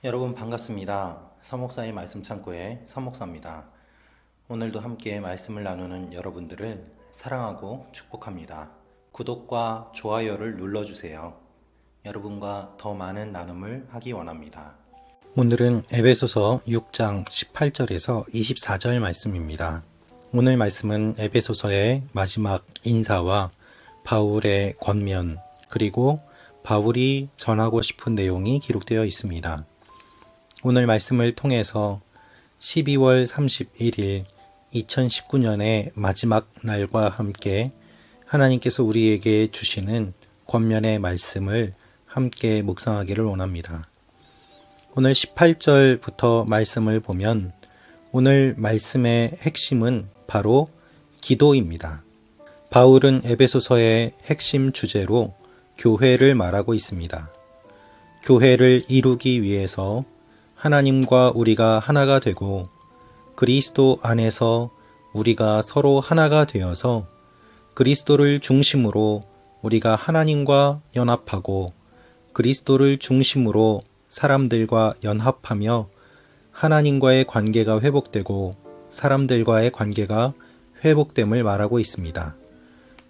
여러분 반갑습니다. 서목사의 말씀 창고의 서목사입니다. 오늘도 함께 말씀을 나누는 여러분들을 사랑하고 축복합니다. 구독과 좋아요를 눌러주세요. 여러분과 더 많은 나눔을 하기 원합니다. 오늘은 에베소서 6장 18절에서 24절 말씀입니다. 오늘 말씀은 에베소서의 마지막 인사와 바울의 권면 그리고 바울이 전하고 싶은 내용이 기록되어 있습니다. 오늘 말씀을 통해서 12월 31일 2019년의 마지막 날과 함께 하나님께서 우리에게 주시는 권면의 말씀을 함께 묵상하기를 원합니다. 오늘 18절부터 말씀을 보면 오늘 말씀의 핵심은 바로 기도입니다. 바울은 에베소서의 핵심 주제로 교회를 말하고 있습니다. 교회를 이루기 위해서 하나님과 우리가 하나가 되고 그리스도 안에서 우리가 서로 하나가 되어서 그리스도를 중심으로 우리가 하나님과 연합하고 그리스도를 중심으로 사람들과 연합하며 하나님과의 관계가 회복되고 사람들과의 관계가 회복됨을 말하고 있습니다.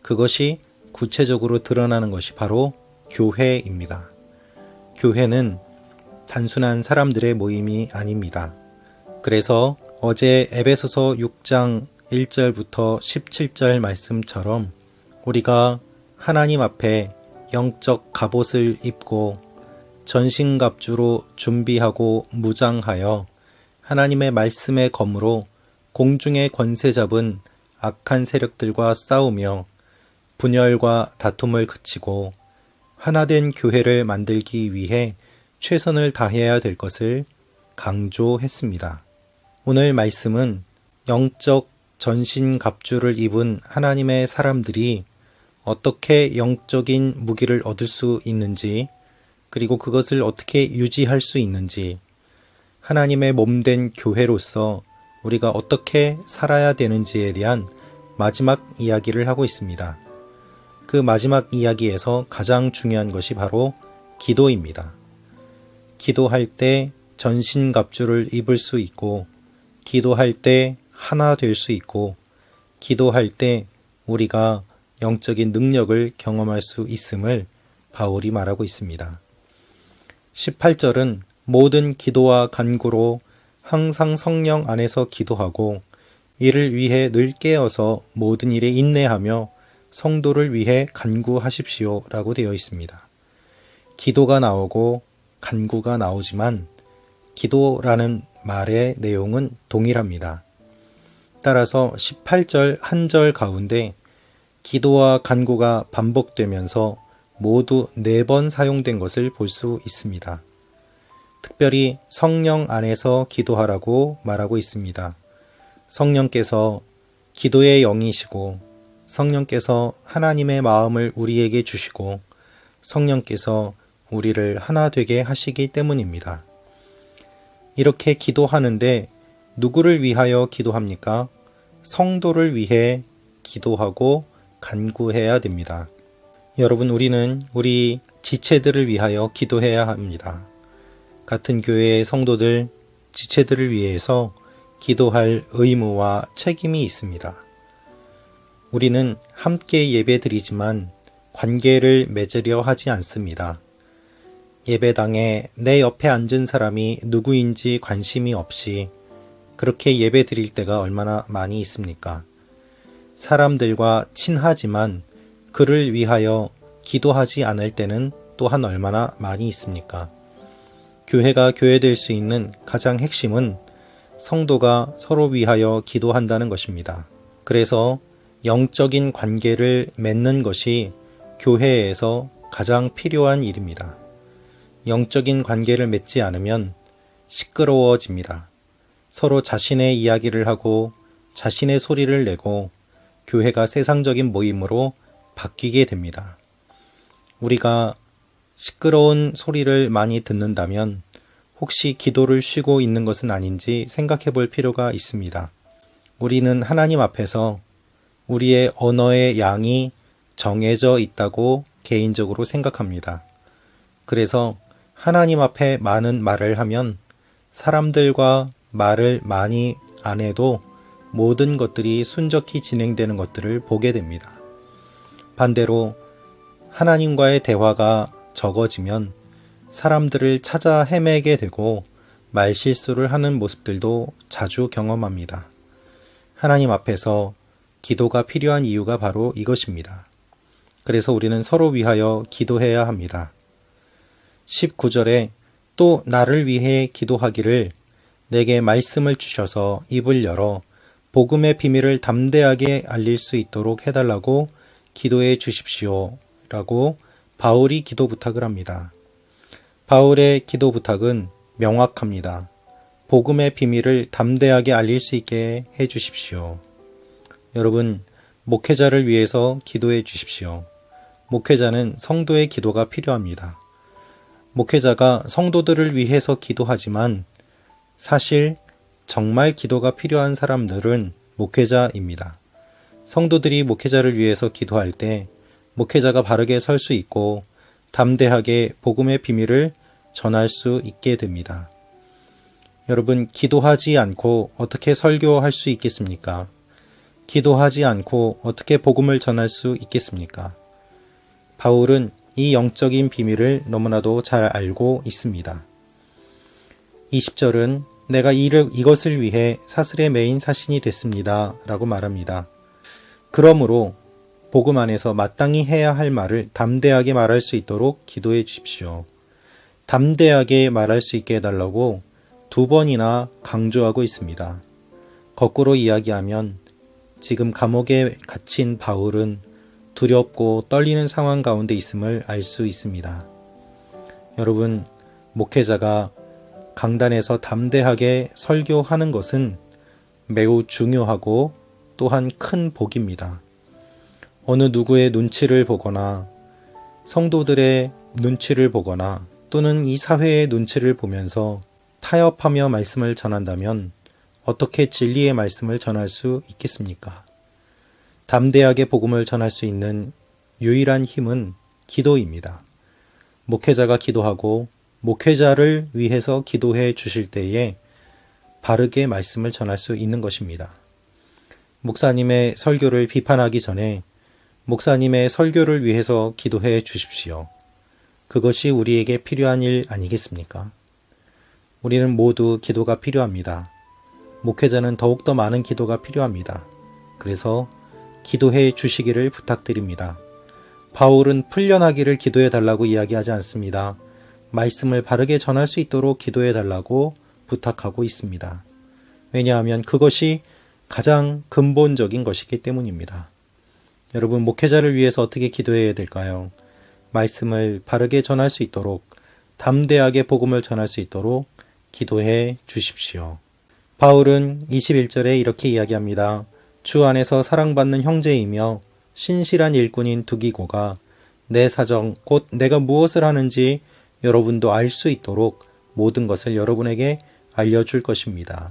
그것이 구체적으로 드러나는 것이 바로 교회입니다. 교회는 단순한 사람들의 모임이 아닙니다. 그래서 어제 에베소서 6장 1절부터 17절 말씀처럼 우리가 하나님 앞에 영적 갑옷을 입고 전신갑주로 준비하고 무장하여 하나님의 말씀의 검으로 공중의 권세 잡은 악한 세력들과 싸우며 분열과 다툼을 그치고 하나된 교회를 만들기 위해 최선을 다해야 될 것을 강조했습니다. 오늘 말씀은 영적 전신갑주를 입은 하나님의 사람들이 어떻게 영적인 무기를 얻을 수 있는지 그리고 그것을 어떻게 유지할 수 있는지 하나님의 몸된 교회로서 우리가 어떻게 살아야 되는지에 대한 마지막 이야기를 하고 있습니다. 그 마지막 이야기에서 가장 중요한 것이 바로 기도입니다. 기도할 때 전신갑주를 입을 수 있고 기도할 때 하나 될 수 있고 기도할 때 우리가 영적인 능력을 경험할 수 있음을 바울이 말하고 있습니다. 18절은 모든 기도와 간구로 항상 성령 안에서 기도하고 이를 위해 늘 깨어서 모든 일에 인내하며 성도를 위해 간구하십시오 라고 되어 있습니다. 기도가 나오고 간구가 나오지만 기도라는 말의 내용은 동일합니다. 따라서 18절 한 절 가운데 기도와 간구가 반복되면서 모두 4번 사용된 것을 볼 수 있습니다. 특별히 성령 안에서 기도하라고 말하고 있습니다. 성령께서 기도의 영이시고 성령께서 하나님의 마음을 우리에게 주시고 성령께서 우리를 하나 되게 하시기 때문입니다. 이렇게 기도하는데 누구를 위하여 기도합니까? 성도를 위해 기도하고 간구해야 됩니다. 여러분, 우리는 우리 지체들을 위하여 기도해야 합니다. 같은 교회의 성도들, 지체들을 위해서 기도할 의무와 책임이 있습니다. 우리는 함께 예배드리지만 관계를 맺으려 하지 않습니다. 예배당에 내 옆에 앉은 사람이 누구인지 관심이 없이 그렇게 예배드릴 때가 얼마나 많이 있습니까? 사람들과 친하지만 그를 위하여 기도하지 않을 때는 또한 얼마나 많이 있습니까? 교회가 교회될 수 있는 가장 핵심은 성도가 서로 위하여 기도한다는 것입니다. 그래서 영적인 관계를 맺는 것이 교회에서 가장 필요한 일입니다. 영적인 관계를 맺지 않으면 시끄러워집니다. 서로 자신의 이야기를 하고 자신의 소리를 내고 교회가 세상적인 모임으로 바뀌게 됩니다. 우리가 시끄러운 소리를 많이 듣는다면 혹시 기도를 쉬고 있는 것은 아닌지 생각해 볼 필요가 있습니다. 우리는 하나님 앞에서 우리의 언어의 양이 정해져 있다고 개인적으로 생각합니다. 그래서 하나님 앞에 많은 말을 하면 사람들과 말을 많이 안 해도 모든 것들이 순적히 진행되는 것들을 보게 됩니다. 반대로 하나님과의 대화가 적어지면 사람들을 찾아 헤매게 되고 말실수를 하는 모습들도 자주 경험합니다. 하나님 앞에서 기도가 필요한 이유가 바로 이것입니다. 그래서 우리는 서로 위하여 기도해야 합니다. 19절에 또 나를 위해 기도하기를 내게 말씀을 주셔서 입을 열어 복음의 비밀을 담대하게 알릴 수 있도록 해달라고 기도해 주십시오 라고 바울이 기도 부탁을 합니다. 바울의 기도 부탁은 명확합니다. 복음의 비밀을 담대하게 알릴 수 있게 해 주십시오. 여러분, 목회자를 위해서 기도해 주십시오. 목회자는 성도의 기도가 필요합니다. 목회자가 성도들을 위해서 기도하지만 사실 정말 기도가 필요한 사람들은 목회자입니다. 성도들이 목회자를 위해서 기도할 때 목회자가 바르게 설 수 있고 담대하게 복음의 비밀을 전할 수 있게 됩니다. 여러분, 기도하지 않고 어떻게 설교할 수 있겠습니까? 기도하지 않고 어떻게 복음을 전할 수 있겠습니까? 바울은 이 영적인 비밀을 너무나도 잘 알고 있습니다. 20절은 내가 이것을 위해 사슬에 매인 사신이 됐습니다 라고 말합니다. 그러므로 복음 안에서 마땅히 해야 할 말을 담대하게 말할 수 있도록 기도해 주십시오. 담대하게 말할 수 있게 해달라고 2번이나 강조하고 있습니다. 거꾸로 이야기하면 지금 감옥에 갇힌 바울은 두렵고 떨리는 상황 가운데 있음을 알 수 있습니다. 여러분, 목회자가 강단에서 담대하게 설교하는 것은 매우 중요하고 또한 큰 복입니다. 어느 누구의 눈치를 보거나 성도들의 눈치를 보거나 또는 이 사회의 눈치를 보면서 타협하며 말씀을 전한다면 어떻게 진리의 말씀을 전할 수 있겠습니까? 담대하게 복음을 전할 수 있는 유일한 힘은 기도입니다. 목회자가 기도하고 목회자를 위해서 기도해 주실 때에 바르게 말씀을 전할 수 있는 것입니다. 목사님의 설교를 비판하기 전에 목사님의 설교를 위해서 기도해 주십시오. 그것이 우리에게 필요한 일 아니겠습니까? 우리는 모두 기도가 필요합니다. 목회자는 더욱더 많은 기도가 필요합니다. 그래서 기도해 주시기를 부탁드립니다. 바울은 풀려나기를 기도해 달라고 이야기하지 않습니다. 말씀을 바르게 전할 수 있도록 기도해 달라고 부탁하고 있습니다. 왜냐하면 그것이 가장 근본적인 것이기 때문입니다. 여러분, 목회자를 위해서 어떻게 기도해야 될까요? 말씀을 바르게 전할 수 있도록, 담대하게 복음을 전할 수 있도록 기도해 주십시오. 바울은 21절에 이렇게 이야기합니다. 주 안에서 사랑받는 형제이며 신실한 일꾼인 두기고가 내 사정, 곧 내가 무엇을 하는지 여러분도 알 수 있도록 모든 것을 여러분에게 알려줄 것입니다.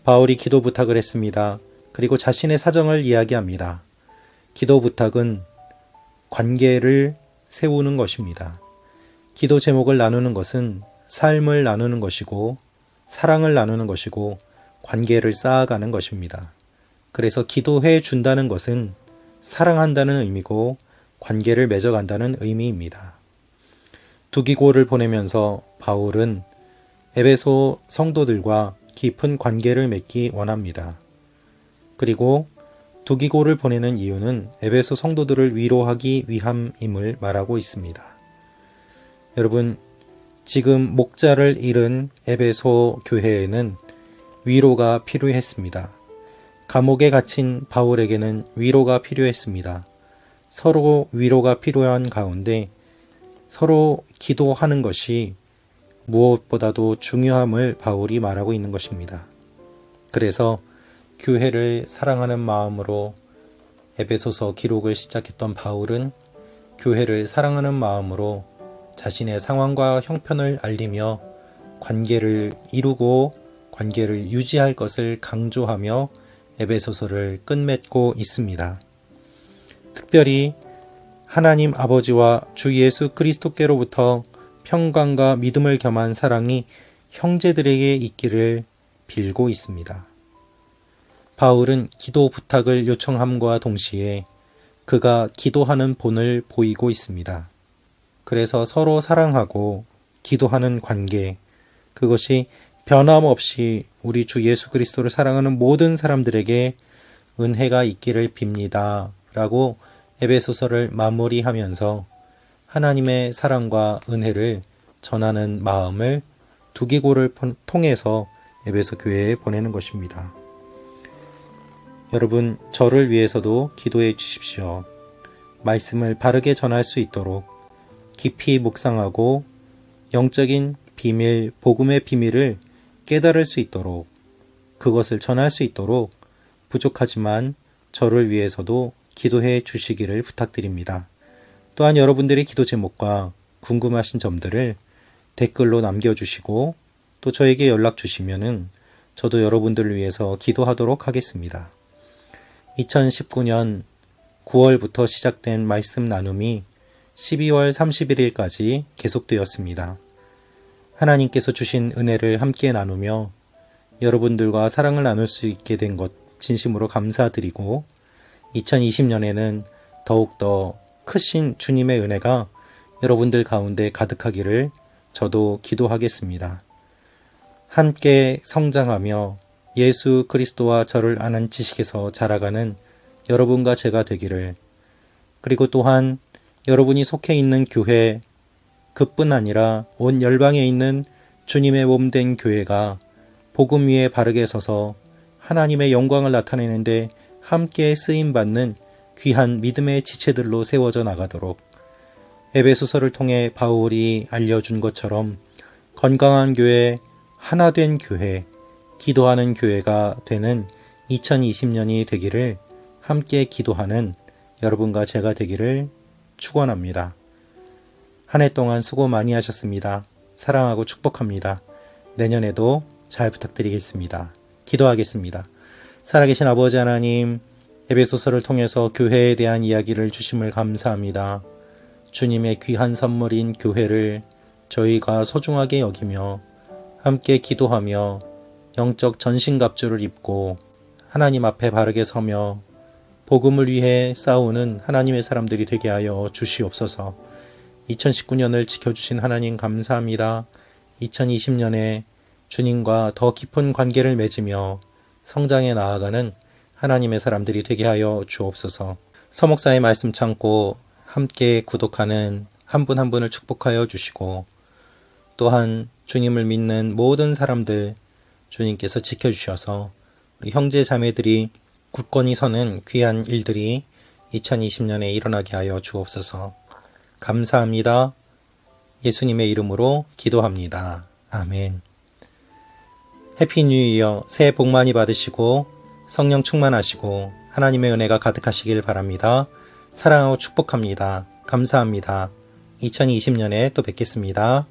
바울이 기도 부탁을 했습니다. 그리고 자신의 사정을 이야기합니다. 기도 부탁은 관계를 세우는 것입니다. 기도 제목을 나누는 것은 삶을 나누는 것이고 사랑을 나누는 것이고 관계를 쌓아가는 것입니다. 그래서 기도해 준다는 것은 사랑한다는 의미고 관계를 맺어간다는 의미입니다. 두기고를 보내면서 바울은 에베소 성도들과 깊은 관계를 맺기 원합니다. 그리고 두기고를 보내는 이유는 에베소 성도들을 위로하기 위함임을 말하고 있습니다. 여러분, 지금 목자를 잃은 에베소 교회에는 위로가 필요했습니다. 감옥에 갇힌 바울에게는 위로가 필요했습니다. 서로 위로가 필요한 가운데 서로 기도하는 것이 무엇보다도 중요함을 바울이 말하고 있는 것입니다. 그래서 교회를 사랑하는 마음으로 에베소서 기록을 시작했던 바울은 교회를 사랑하는 마음으로 자신의 상황과 형편을 알리며 관계를 이루고 관계를 유지할 것을 강조하며 에베소서를 끝맺고 있습니다. 특별히 하나님 아버지와 주 예수 그리스도께로부터 평강과 믿음을 겸한 사랑이 형제들에게 있기를 빌고 있습니다. 바울은 기도 부탁을 요청함과 동시에 그가 기도하는 본을 보이고 있습니다. 그래서 서로 사랑하고 기도하는 관계, 그것이 변함없이 우리 주 예수 그리스도를 사랑하는 모든 사람들에게 은혜가 있기를 빕니다. 라고 에베소서를 마무리하면서 하나님의 사랑과 은혜를 전하는 마음을 두기고를 통해서 에베소 교회에 보내는 것입니다. 여러분, 저를 위해서도 기도해 주십시오. 말씀을 바르게 전할 수 있도록 깊이 묵상하고 영적인 비밀, 복음의 비밀을 깨달을 수 있도록, 그것을 전할 수 있도록 부족하지만 저를 위해서도 기도해 주시기를 부탁드립니다. 또한 여러분들의 기도 제목과 궁금하신 점들을 댓글로 남겨주시고 또 저에게 연락 주시면은 저도 여러분들을 위해서 기도하도록 하겠습니다. 2019년 9월부터 시작된 말씀 나눔이 12월 31일까지 계속되었습니다. 하나님께서 주신 은혜를 함께 나누며 여러분들과 사랑을 나눌 수 있게 된 것 진심으로 감사드리고 2020년에는 더욱더 크신 주님의 은혜가 여러분들 가운데 가득하기를 저도 기도하겠습니다. 함께 성장하며 예수 그리스도와 저를 아는 지식에서 자라가는 여러분과 제가 되기를, 그리고 또한 여러분이 속해 있는 교회, 그뿐 아니라 온 열방에 있는 주님의 몸된 교회가 복음 위에 바르게 서서 하나님의 영광을 나타내는데 함께 쓰임받는 귀한 믿음의 지체들로 세워져 나가도록 에베소서를 통해 바울이 알려준 것처럼 건강한 교회, 하나된 교회, 기도하는 교회가 되는 2020년이 되기를 함께 기도하는 여러분과 제가 되기를 축원합니다. 한 해 동안 수고 많이 하셨습니다. 사랑하고 축복합니다. 내년에도 잘 부탁드리겠습니다. 기도하겠습니다. 살아계신 아버지 하나님, 에베소서를 통해서 교회에 대한 이야기를 주심을 감사합니다. 주님의 귀한 선물인 교회를 저희가 소중하게 여기며 함께 기도하며 영적 전신갑주를 입고 하나님 앞에 바르게 서며 복음을 위해 싸우는 하나님의 사람들이 되게 하여 주시옵소서. 2019년을 지켜주신 하나님 감사합니다. 2020년에 주님과 더 깊은 관계를 맺으며 성장해 나아가는 하나님의 사람들이 되게 하여 주옵소서. 서목사의 말씀 참고 함께 구독하는 한 분 한 분을 축복하여 주시고 또한 주님을 믿는 모든 사람들 주님께서 지켜주셔서 우리 형제 자매들이 굳건히 서는 귀한 일들이 2020년에 일어나게 하여 주옵소서. 감사합니다. 예수님의 이름으로 기도합니다. 아멘. 해피 뉴 이어, 새해 복 많이 받으시고 성령 충만하시고 하나님의 은혜가 가득하시길 바랍니다. 사랑하고 축복합니다. 감사합니다. 2020년에 또 뵙겠습니다.